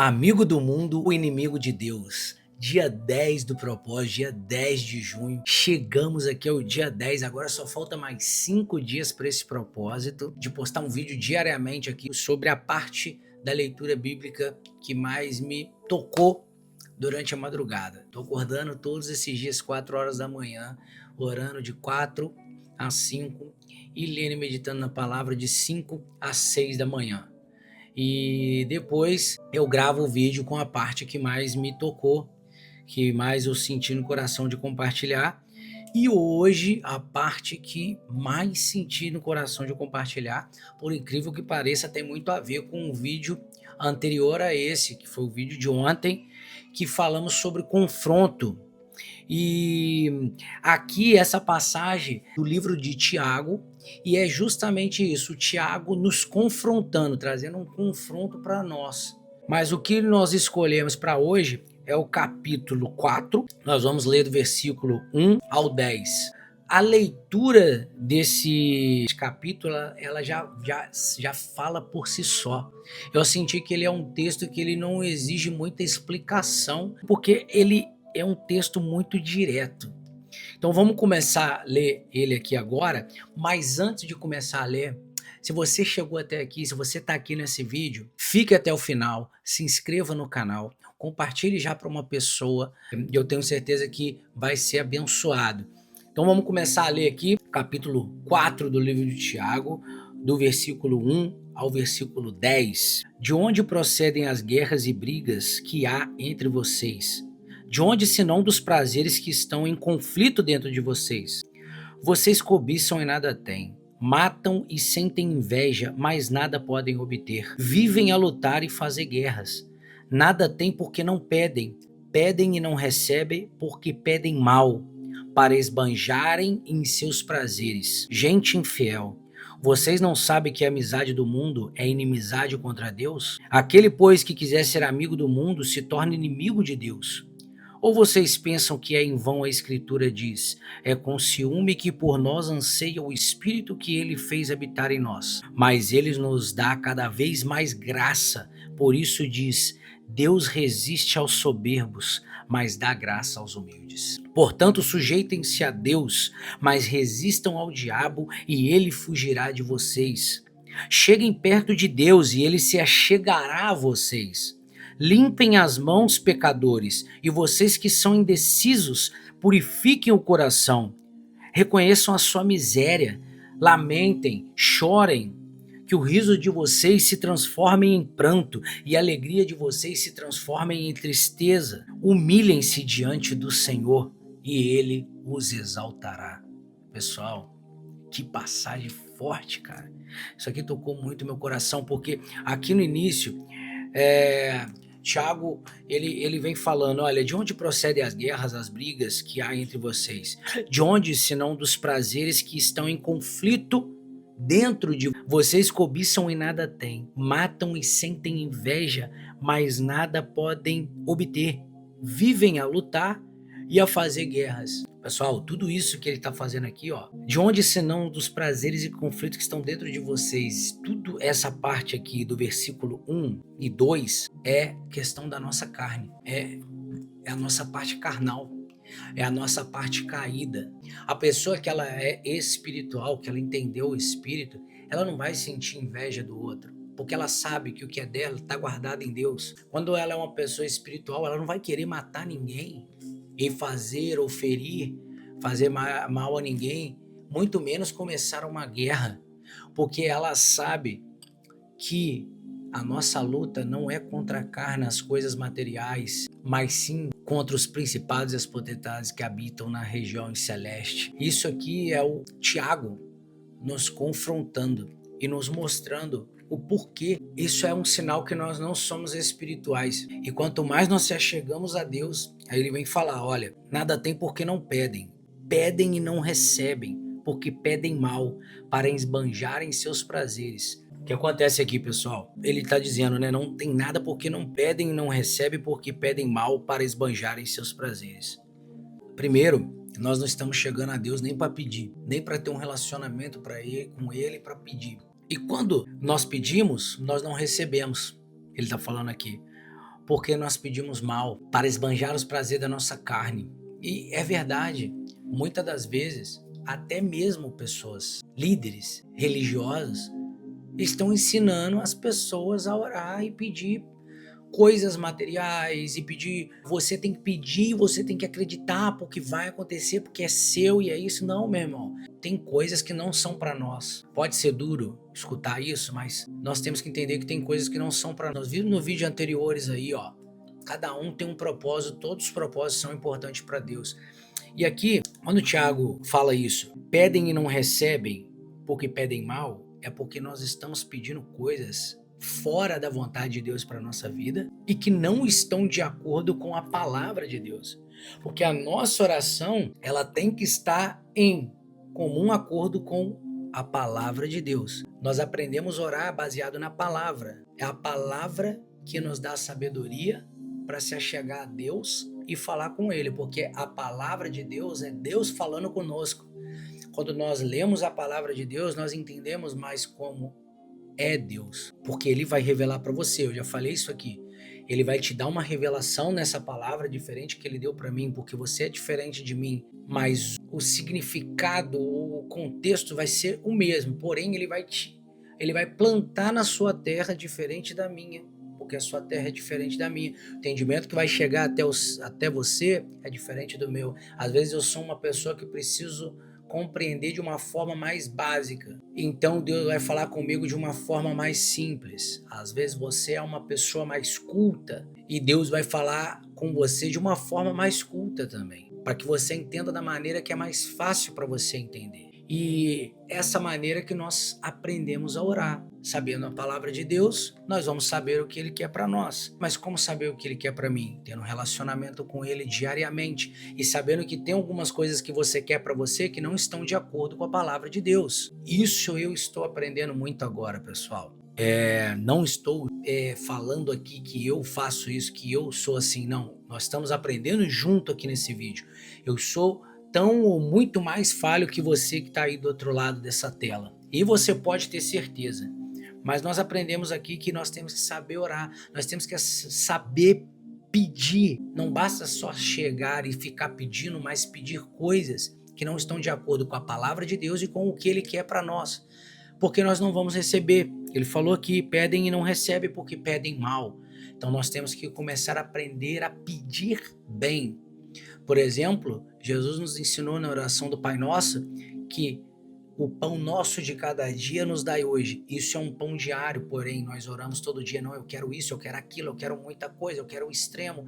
Amigo do mundo, o inimigo de Deus. Dia 10 do propósito, dia 10 de junho. Chegamos aqui ao dia 10. Agora só falta mais 5 dias para esse propósito de postar um vídeo diariamente aqui sobre a parte da leitura bíblica que mais me tocou durante a madrugada. Tô acordando todos esses dias 4 horas da manhã, orando de 4 às 5 e lendo e meditando na palavra de 5 às 6 da manhã. E depois eu gravo o vídeo com a parte que mais me tocou, que mais eu senti no coração de compartilhar. E hoje a parte que mais senti no coração de compartilhar, por incrível que pareça, tem muito a ver com o vídeo anterior a esse, que foi o vídeo de ontem, que falamos sobre confronto. E aqui essa passagem do livro de Tiago, e é justamente isso, o Tiago nos confrontando, trazendo um confronto para nós. Mas o que nós escolhemos para hoje é o capítulo 4, nós vamos ler do versículo 1 ao 10. A leitura desse capítulo, ela já fala por si só. Eu senti que ele é um texto que ele não exige muita explicação, porque ele é um texto muito direto. Então vamos começar a ler ele aqui agora, mas antes de começar a ler, se você chegou até aqui, se você está aqui nesse vídeo, fique até o final, se inscreva no canal, compartilhe já para uma pessoa, e eu tenho certeza que vai ser abençoado. Então vamos começar a ler aqui, capítulo 4 do livro de Tiago, do versículo 1 ao versículo 10. De onde procedem as guerras e brigas que há entre vocês? De onde senão dos prazeres que estão em conflito dentro de vocês? Vocês cobiçam e nada têm. Matam e sentem inveja, mas nada podem obter. Vivem a lutar e fazer guerras. Nada têm porque não pedem. Pedem e não recebem porque pedem mal, para esbanjarem em seus prazeres. Gente infiel, vocês não sabem que a amizade do mundo é inimizade contra Deus? Aquele, pois, que quiser ser amigo do mundo se torna inimigo de Deus. Ou vocês pensam que é em vão a Escritura diz: é com ciúme que por nós anseia o Espírito que ele fez habitar em nós. Mas ele nos dá cada vez mais graça. Por isso diz: Deus resiste aos soberbos, mas dá graça aos humildes. Portanto, sujeitem-se a Deus, mas resistam ao diabo e ele fugirá de vocês. Cheguem perto de Deus e ele se achegará a vocês. Limpem as mãos, pecadores, e vocês que são indecisos, purifiquem o coração. Reconheçam a sua miséria, lamentem, chorem, que o riso de vocês se transforme em pranto e a alegria de vocês se transforme em tristeza. Humilhem-se diante do Senhor e Ele os exaltará. Pessoal, que passagem forte, cara. Isso aqui tocou muito meu coração, porque aqui no início, Tiago, ele vem falando, olha, de onde procedem as guerras, as brigas que há entre vocês? De onde, senão dos prazeres que estão em conflito dentro de vocês? Cobiçam e nada têm, matam e sentem inveja, mas nada podem obter. Vivem a lutar e a fazer guerras. Pessoal, tudo isso que ele está fazendo aqui, ó, de onde senão dos prazeres e conflitos que estão dentro de vocês? Tudo essa parte aqui do versículo 1 e 2 é questão da nossa carne, é a nossa parte carnal, é a nossa parte caída. A pessoa que ela é espiritual, que ela entendeu o Espírito, ela não vai sentir inveja do outro, porque ela sabe que o que é dela está guardado em Deus. Quando ela é uma pessoa espiritual, ela não vai querer matar ninguém e fazer ou ferir, fazer mal a ninguém, muito menos começar uma guerra, porque ela sabe que a nossa luta não é contra a carne, as coisas materiais, mas sim contra os principados e as potestades que habitam na região celeste. Isso aqui é o Tiago nos confrontando e nos mostrando o porquê. Isso é um sinal que nós não somos espirituais. E quanto mais nós se achegamos a Deus, aí ele vem falar, olha, nada tem porque não pedem. Pedem e não recebem, porque pedem mal, para esbanjarem seus prazeres. O que acontece aqui, pessoal? Ele está dizendo, né? Não tem nada porque não pedem e não recebem, porque pedem mal para esbanjarem seus prazeres. Primeiro, nós não estamos chegando a Deus nem para pedir, nem para ter um relacionamento com Ele para pedir. E quando nós pedimos, nós não recebemos. Ele está falando aqui. porque nós pedimos mal, para esbanjar os prazeres da nossa carne. E é verdade, muitas das vezes, até mesmo pessoas, líderes religiosos, estão ensinando as pessoas a orar e pedir coisas materiais e pedir, você tem que pedir, você tem que acreditar porque vai acontecer, porque é seu e é isso. Não, meu irmão. Tem coisas que não são para nós. Pode ser duro escutar isso, mas nós temos que entender que tem coisas que não são para nós. Viram no vídeo anteriores aí, ó. Cada um tem um propósito, todos os propósitos são importantes para Deus. E aqui, quando o Tiago fala isso, pedem e não recebem porque pedem mal, é porque nós estamos pedindo coisas fora da vontade de Deus para a nossa vida e que não estão de acordo com a palavra de Deus. Porque a nossa oração, ela tem que estar em comum acordo com a palavra de Deus. Nós aprendemos a orar baseado na palavra. É a palavra que nos dá sabedoria para se achegar a Deus e falar com Ele, porque a palavra de Deus é Deus falando conosco. Quando nós lemos a palavra de Deus, nós entendemos mais como é Deus, porque Ele vai revelar para você. Eu já falei isso aqui. Ele vai te dar uma revelação nessa palavra diferente que Ele deu para mim, porque você é diferente de mim, mas o significado, o contexto vai ser o mesmo, porém Ele vai plantar na sua terra diferente da minha, porque a sua terra é diferente da minha. O entendimento que vai chegar até você é diferente do meu. Às vezes eu sou uma pessoa que preciso compreender de uma forma mais básica. Então Deus vai falar comigo de uma forma mais simples. Às vezes você é uma pessoa mais culta e Deus vai falar com você de uma forma mais culta também, para que você entenda da maneira que é mais fácil para você entender. E essa maneira que nós aprendemos a orar. Sabendo a palavra de Deus, nós vamos saber o que Ele quer para nós. Mas como saber o que Ele quer para mim? Tendo um relacionamento com Ele diariamente e sabendo que tem algumas coisas que você quer para você que não estão de acordo com a palavra de Deus. Isso eu estou aprendendo muito agora, pessoal. Não estou falando aqui que eu faço isso, que eu sou assim, não. Nós estamos aprendendo junto aqui nesse vídeo. Eu sou tão ou muito mais falho que você que está aí do outro lado dessa tela. E você pode ter certeza. Mas nós aprendemos aqui que nós temos que saber orar, nós temos que saber pedir. Não basta só chegar e ficar pedindo, mas pedir coisas que não estão de acordo com a palavra de Deus e com o que Ele quer para nós. Porque nós não vamos receber. Ele falou aqui, pedem e não recebem porque pedem mal. Então nós temos que começar a aprender a pedir bem. Por exemplo, Jesus nos ensinou na oração do Pai Nosso que o pão nosso de cada dia nos dai hoje. Isso é um pão diário, porém nós oramos todo dia. Não, eu quero isso, eu quero aquilo, eu quero muita coisa, eu quero o extremo.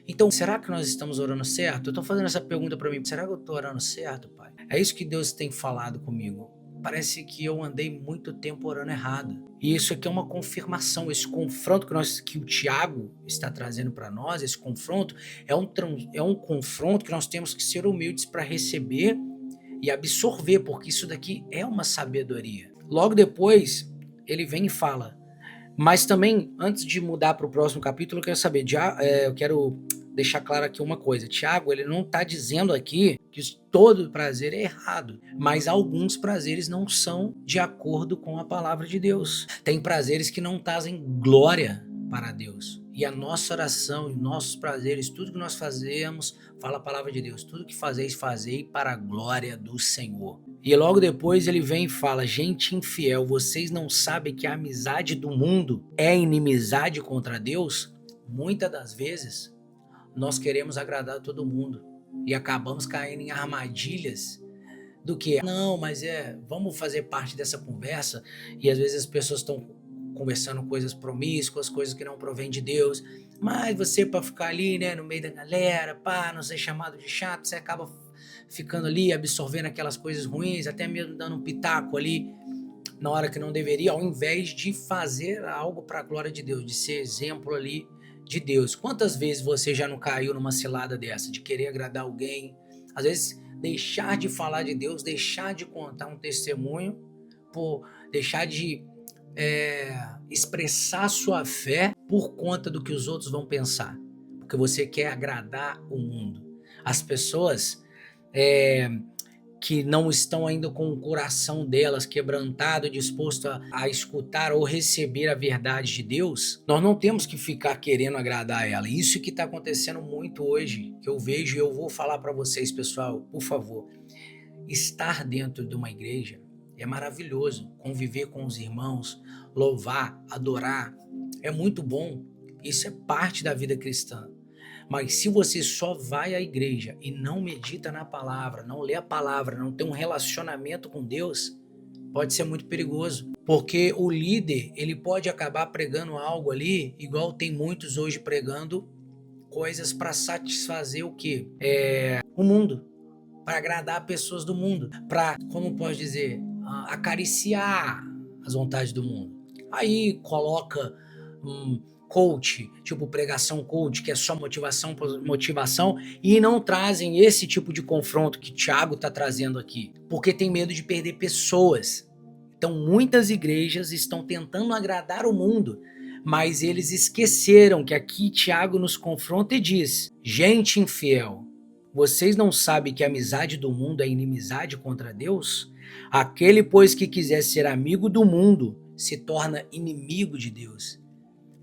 Então, será que nós estamos orando certo? Eu estou fazendo essa pergunta para mim. Será que eu estou orando certo, Pai? É isso que Deus tem falado comigo. Parece que eu andei muito tempo orando errado. E isso aqui é uma confirmação, esse confronto que o Tiago está trazendo para nós, esse confronto é um confronto que nós temos que ser humildes para receber e absorver, porque isso daqui é uma sabedoria. Logo depois, ele vem e fala, mas também, antes de mudar para o próximo capítulo, eu quero deixar claro aqui uma coisa. Tiago, ele não está dizendo aqui que todo prazer é errado, mas alguns prazeres não são de acordo com a palavra de Deus. Tem prazeres que não trazem glória para Deus. E a nossa oração e nossos prazeres, tudo que nós fazemos, fala a palavra de Deus. Tudo que fazeis, fazei para a glória do Senhor. E logo depois ele vem e fala, gente infiel, vocês não sabem que a amizade do mundo é inimizade contra Deus? Muitas das vezes, nós queremos agradar a todo mundo e acabamos caindo em armadilhas do que, não, mas vamos fazer parte dessa conversa, e às vezes as pessoas estão conversando coisas promíscuas, coisas que não provêm de Deus, mas você para ficar ali, né, no meio da galera, não ser chamado de chato, você acaba ficando ali, absorvendo aquelas coisas ruins, até mesmo dando um pitaco ali, na hora que não deveria, ao invés de fazer algo para a glória de Deus, de ser exemplo ali de Deus. Quantas vezes você já não caiu numa cilada dessa, de querer agradar alguém, às vezes deixar de falar de Deus, deixar de contar um testemunho, por deixar de expressar sua fé por conta do que os outros vão pensar, porque você quer agradar o mundo. As pessoas que não estão ainda com o coração delas quebrantado, disposto a escutar ou receber a verdade de Deus, nós não temos que ficar querendo agradar ela. Isso que está acontecendo muito hoje, que eu vejo, e eu vou falar para vocês, pessoal, por favor. Estar dentro de uma igreja é maravilhoso, conviver com os irmãos, louvar, adorar, é muito bom. Isso é parte da vida cristã. Mas se você só vai à igreja e não medita na palavra, não lê a palavra, não tem um relacionamento com Deus, pode ser muito perigoso. Porque o líder, ele pode acabar pregando algo ali, igual tem muitos hoje pregando coisas para satisfazer o quê? O mundo, para agradar pessoas do mundo, para, como pode dizer, acariciar as vontades do mundo. Aí coloca coach, tipo pregação coach, que é só motivação, e não trazem esse tipo de confronto que Tiago está trazendo aqui, porque tem medo de perder pessoas. Então muitas igrejas estão tentando agradar o mundo, mas eles esqueceram que aqui Tiago nos confronta e diz: gente infiel, vocês não sabem que a amizade do mundo é inimizade contra Deus? Aquele, pois, que quiser ser amigo do mundo, se torna inimigo de Deus.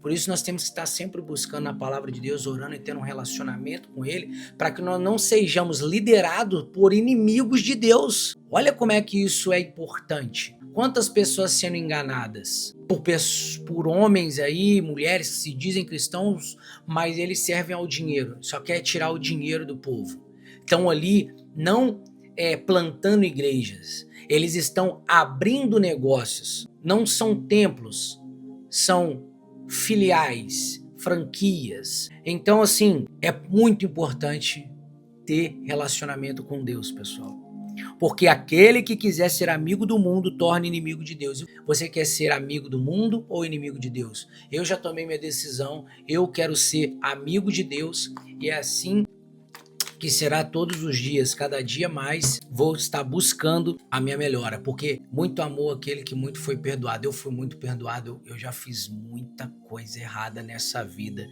Por isso nós temos que estar sempre buscando a palavra de Deus, orando e tendo um relacionamento com Ele, para que nós não sejamos liderados por inimigos de Deus. Olha como é que isso é importante. Quantas pessoas sendo enganadas por homens aí, mulheres que se dizem cristãos, mas eles servem ao dinheiro, só quer tirar o dinheiro do povo. Estão ali não plantando igrejas, eles estão abrindo negócios, não são templos, são filiais, franquias. Então, assim, é muito importante ter relacionamento com Deus, pessoal. Porque aquele que quiser ser amigo do mundo torna inimigo de Deus. Você quer ser amigo do mundo ou inimigo de Deus? Eu já tomei minha decisão, eu quero ser amigo de Deus, e é assim que será todos os dias, cada dia mais, vou estar buscando a minha melhora, porque muito amor aquele que muito foi perdoado. Eu fui muito perdoado, eu já fiz muita coisa errada nessa vida,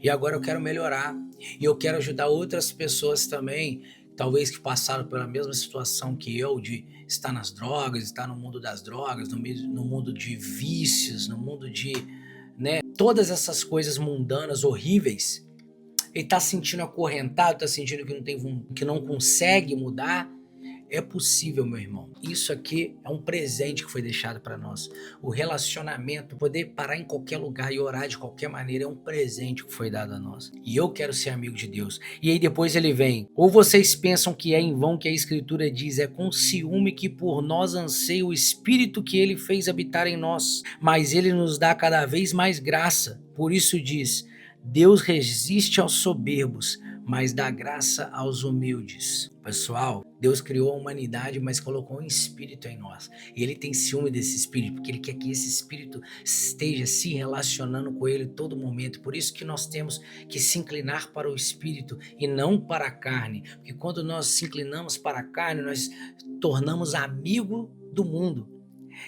e agora eu quero melhorar, e eu quero ajudar outras pessoas também, talvez que passaram pela mesma situação que eu, de estar nas drogas, estar no mundo das drogas, no mundo de vícios, no mundo de, todas essas coisas mundanas, horríveis. Ele está sentindo acorrentado, está sentindo que não consegue mudar. É possível, meu irmão. Isso aqui é um presente que foi deixado para nós. O relacionamento, poder parar em qualquer lugar e orar de qualquer maneira, é um presente que foi dado a nós. E eu quero ser amigo de Deus. E aí depois ele vem: ou vocês pensam que é em vão que a Escritura diz, é com ciúme que por nós anseia o Espírito que ele fez habitar em nós, mas ele nos dá cada vez mais graça. Por isso diz: Deus resiste aos soberbos, mas dá graça aos humildes. Pessoal, Deus criou a humanidade, mas colocou um espírito em nós. E ele tem ciúme desse espírito, porque ele quer que esse espírito esteja se relacionando com ele todo momento. Por isso que nós temos que se inclinar para o espírito e não para a carne. Porque quando nós se inclinamos para a carne, nós tornamos amigo do mundo.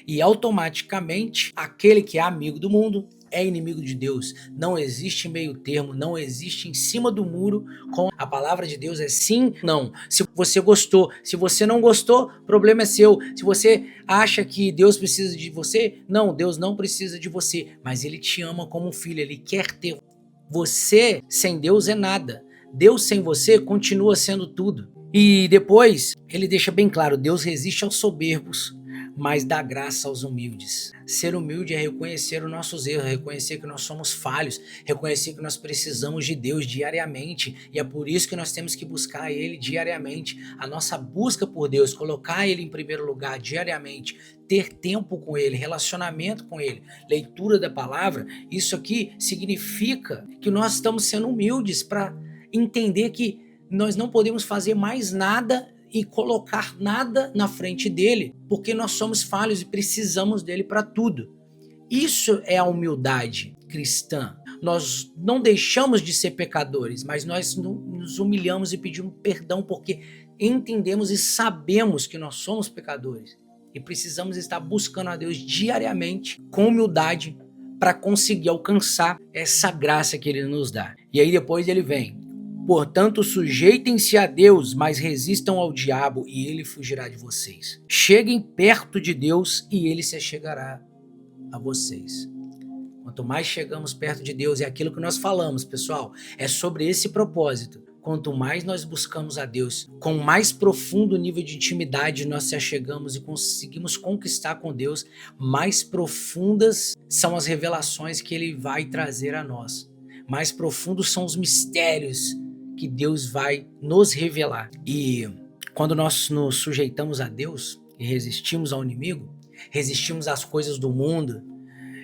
E automaticamente, aquele que é amigo do mundo é inimigo de Deus. Não existe meio termo, não existe em cima do muro. Com a palavra de Deus é sim, não. Se você gostou, se você não gostou, problema é seu. Se você acha que Deus precisa de você, não, Deus não precisa de você, mas Ele te ama como um filho, Ele quer ter. Você sem Deus é nada. Deus sem você continua sendo tudo. E depois, ele deixa bem claro: Deus resiste aos soberbos, mas dá graça aos humildes. Ser humilde é reconhecer os nossos erros, reconhecer que nós somos falhos, reconhecer que nós precisamos de Deus diariamente, e é por isso que nós temos que buscar Ele diariamente. A nossa busca por Deus, colocar Ele em primeiro lugar diariamente, ter tempo com Ele, relacionamento com Ele, leitura da palavra, isso aqui significa que nós estamos sendo humildes para entender que nós não podemos fazer mais nada e colocar nada na frente dele, porque nós somos falhos e precisamos dele para tudo. Isso é a humildade cristã. Nós não deixamos de ser pecadores, mas nós nos humilhamos e pedimos perdão porque entendemos e sabemos que nós somos pecadores e precisamos estar buscando a Deus diariamente com humildade para conseguir alcançar essa graça que Ele nos dá. E aí depois ele vem: Portanto, sujeitem-se a Deus, mas resistam ao diabo e ele fugirá de vocês. Cheguem perto de Deus e ele se achegará a vocês. Quanto mais chegamos perto de Deus, é aquilo que nós falamos, pessoal, é sobre esse propósito. Quanto mais nós buscamos a Deus, com mais profundo nível de intimidade nós se achegamos e conseguimos conquistar com Deus, mais profundas são as revelações que Ele vai trazer a nós. Mais profundos são os mistérios que Deus vai nos revelar. E quando nós nos sujeitamos a Deus e resistimos ao inimigo, resistimos às coisas do mundo,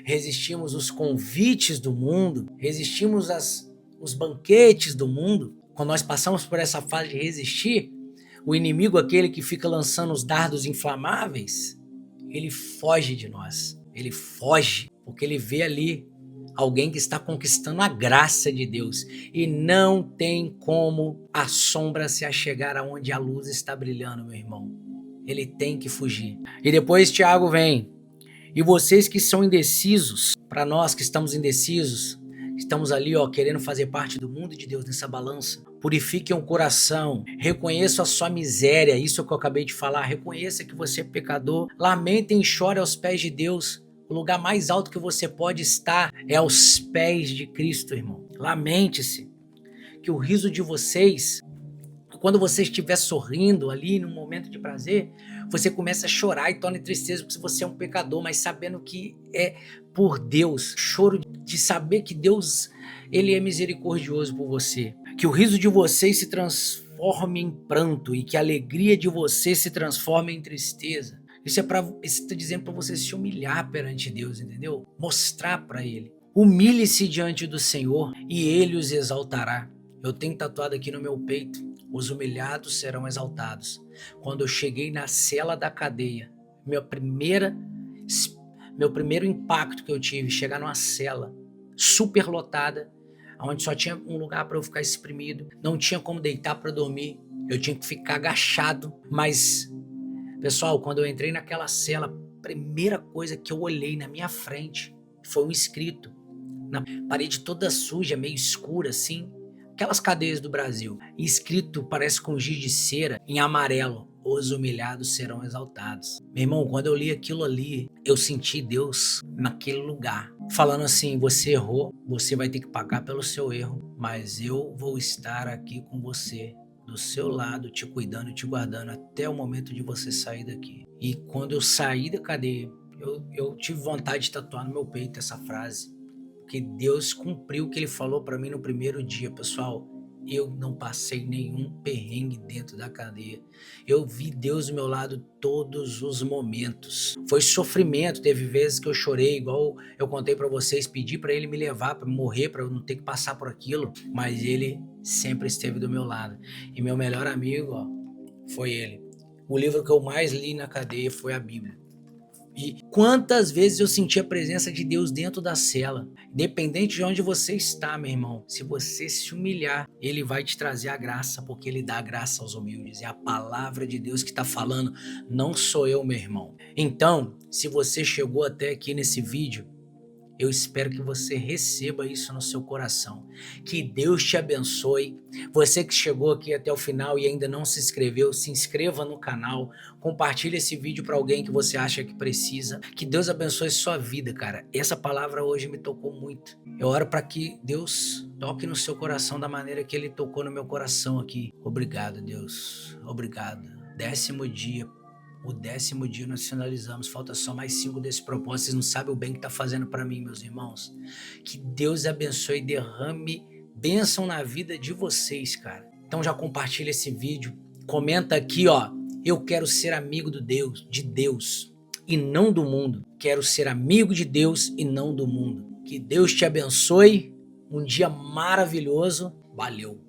resistimos os convites do mundo, resistimos os banquetes do mundo. Quando nós passamos por essa fase de resistir, o inimigo, aquele que fica lançando os dardos inflamáveis, ele foge de nós. Ele foge porque ele vê ali alguém que está conquistando a graça de Deus. E não tem como a sombra se achegar aonde a luz está brilhando, meu irmão. Ele tem que fugir. E depois Tiago vem. E vocês que são indecisos, para nós que estamos indecisos, estamos ali querendo fazer parte do mundo de Deus nessa balança, purifiquem o coração, reconheçam a sua miséria, isso é o que eu acabei de falar, reconheça que você é pecador, lamentem e chorem aos pés de Deus. O lugar mais alto que você pode estar é aos pés de Cristo, irmão. Lamente-se, que o riso de vocês, quando você estiver sorrindo ali num momento de prazer, você começa a chorar e torna tristeza porque você é um pecador, mas sabendo que é por Deus. Choro de saber que Deus, Ele é misericordioso por você. Que o riso de vocês se transforme em pranto e que a alegria de vocês se transforme em tristeza. Isso está dizendo para você se humilhar perante Deus, entendeu? Mostrar para Ele. Humilhe-se diante do Senhor e Ele os exaltará. Eu tenho tatuado aqui no meu peito: os humilhados serão exaltados. Quando eu cheguei na cela da cadeia, meu primeiro impacto que eu tive, chegar numa cela super lotada, onde só tinha um lugar para eu ficar exprimido, não tinha como deitar para dormir, eu tinha que ficar agachado. Mas, pessoal, quando eu entrei naquela cela, a primeira coisa que eu olhei na minha frente foi um escrito, na parede toda suja, meio escura assim, aquelas cadeias do Brasil, escrito, parece com giz de cera, em amarelo: os humilhados serão exaltados. Meu irmão, quando eu li aquilo ali, eu senti Deus naquele lugar, falando assim: você errou, você vai ter que pagar pelo seu erro, mas eu vou estar aqui com você, do seu lado, te cuidando e te guardando até o momento de você sair daqui. E quando eu saí da cadeia, eu tive vontade de tatuar no meu peito essa frase, porque Deus cumpriu o que Ele falou para mim no primeiro dia, pessoal. Eu não passei nenhum perrengue dentro da cadeia. Eu vi Deus do meu lado todos os momentos. Foi sofrimento, teve vezes que eu chorei, igual eu contei para vocês, pedi para Ele me levar, para morrer, para eu não ter que passar por aquilo, mas Ele sempre esteve do meu lado. E meu melhor amigo, foi Ele. O livro que eu mais li na cadeia foi a Bíblia. E quantas vezes eu senti a presença de Deus dentro da cela. Independente de onde você está, meu irmão, se você se humilhar, Ele vai te trazer a graça, porque Ele dá graça aos humildes. É a palavra de Deus que está falando, não sou eu, meu irmão. Então, se você chegou até aqui nesse vídeo, eu espero que você receba isso no seu coração. Que Deus te abençoe. Você que chegou aqui até o final e ainda não se inscreveu, se inscreva no canal. Compartilhe esse vídeo para alguém que você acha que precisa. Que Deus abençoe sua vida, cara. Essa palavra hoje me tocou muito. Eu oro para que Deus toque no seu coração da maneira que Ele tocou no meu coração aqui. Obrigado, Deus. Obrigado. 10º dia. O 10º dia nós finalizamos, falta só mais 5 desse propósito. Vocês não sabem o bem que está fazendo para mim, meus irmãos. Que Deus abençoe e derrame bênção na vida de vocês, cara. Então já compartilha esse vídeo, comenta aqui, eu quero ser amigo de Deus e não do mundo. Quero ser amigo de Deus e não do mundo. Que Deus te abençoe, um dia maravilhoso. Valeu!